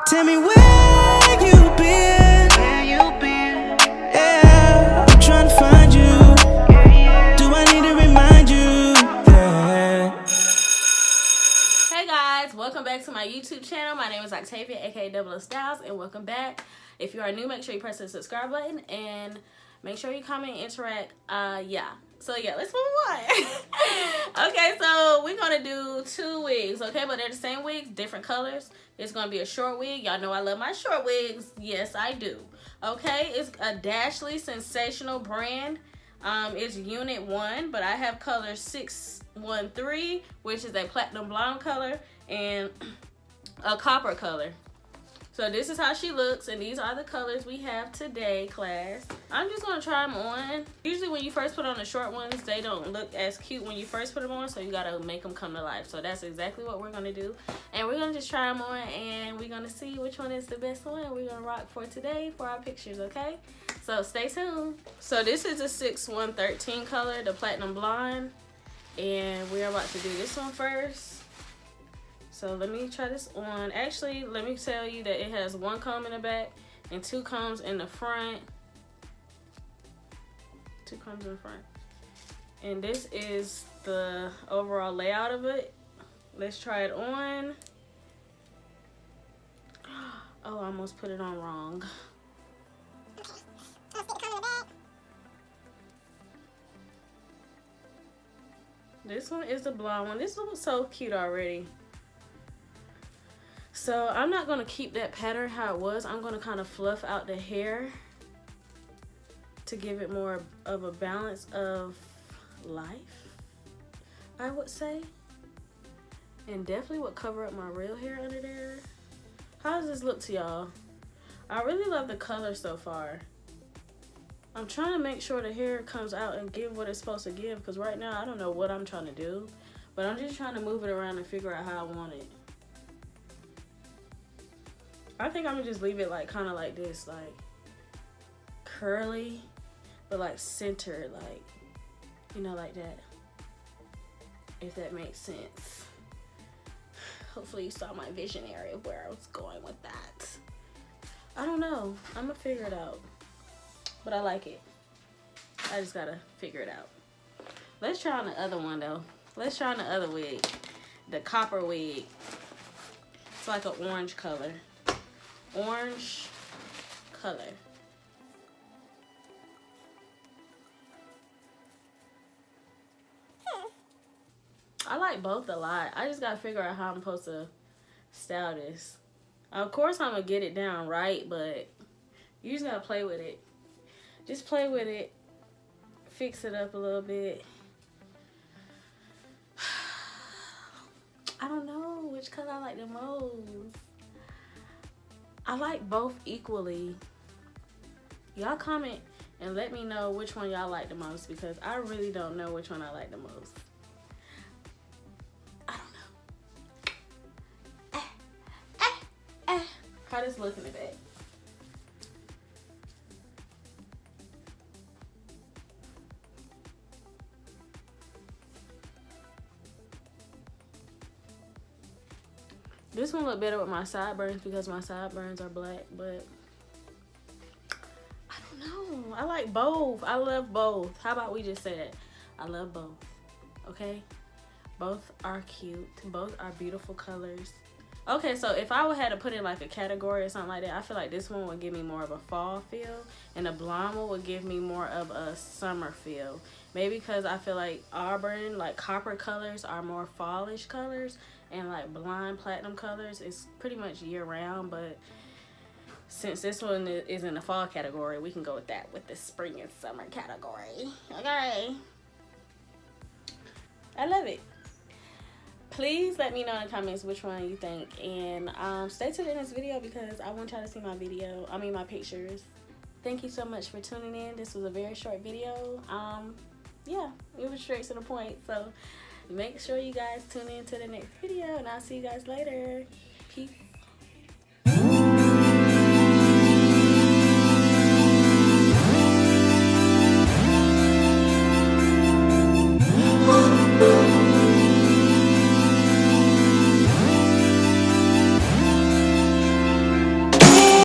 Tell me where you been. Yeah, I'm trying to find you. Do I need to remind you? Yeah. Hey guys, welcome back to my YouTube channel. My name is Octavia, aka Double O Styles, and welcome back. If you are new, make sure you press the subscribe button and make sure you comment and interact. So let's move on. Okay, so we're gonna do two wigs, okay, but they're the same wigs, different colors. It's gonna be a short wig. Y'all know I love my short wigs. Yes, I do. Okay, it's a Dashley Sensational brand. It's unit 1, but I have color 613, which is a platinum blonde color, and a copper color. So this is how she looks, and these are the colors we have today, class. I'm just gonna try them on. Usually when you first put on the short ones, they don't look as cute when you first put them on, so you gotta make them come to life. So that's exactly what we're gonna do. And we're gonna just try them on, and we're gonna see which one is the best one we're gonna rock for today for our pictures, okay? So stay tuned. So this is the 6113 color, the platinum blonde, and we're about to do this one first. So let me try this on. Actually, let me tell you that it has 1 comb in the back and 2 combs in the front. 2 combs in the front. And this is the overall layout of it. Let's try it on. Oh, I almost put it on wrong. This one is the blonde one. This one was so cute already. So I'm not going to keep that pattern how it was. I'm going to kind of fluff out the hair to give it more of a balance of life, I would say. And definitely would cover up my real hair under there. How does this look to y'all? I really love the color so far. I'm trying to make sure the hair comes out and give what it's supposed to give, because right now I don't know what I'm trying to do. But I'm just trying to move it around and figure out how I want it. I think I'm gonna just leave it like kind of like this, like curly, but like centered, like, you know, like that, if that makes sense. Hopefully you saw my visionary of where I was going with that. I don't know, I'm gonna figure it out, but I like it. I just gotta figure it out. Let's try on the other one though. Let's try on the other wig, the copper wig. It's like an orange color. Orange color. I like both a lot. I just gotta figure out how I'm supposed to style this. Of course I'm gonna get it down right, but you just gotta play with it. Just play with it. Fix it up a little bit. I don't know which color I like the most. I like both equally. Y'all comment and let me know which one y'all like the most, because I really don't know which one I like the most. I don't know. How this look in the back? This one look better with my sideburns because my sideburns are black, but I don't know. I like both. I love both. How about we just say that? I love both, okay? Both are cute. Both are beautiful colors. Okay, so if I would have to put in like a category or something like that, I feel like this one would give me more of a fall feel, and the blonde one would give me more of a summer feel. Maybe because I feel like auburn, like copper colors, are more fallish colors, and like blonde platinum colors is pretty much year round. But since this one is in the fall category, we can go with that, with the spring and summer category. Okay, I love it. Please let me know in the comments which one you think, and stay tuned in this video because I want y'all to see my my pictures. Thank you so much for tuning in. This was a very short video. Yeah, it was straight to the point, so make sure you guys tune in to the next video, and I'll see you guys later. Peace.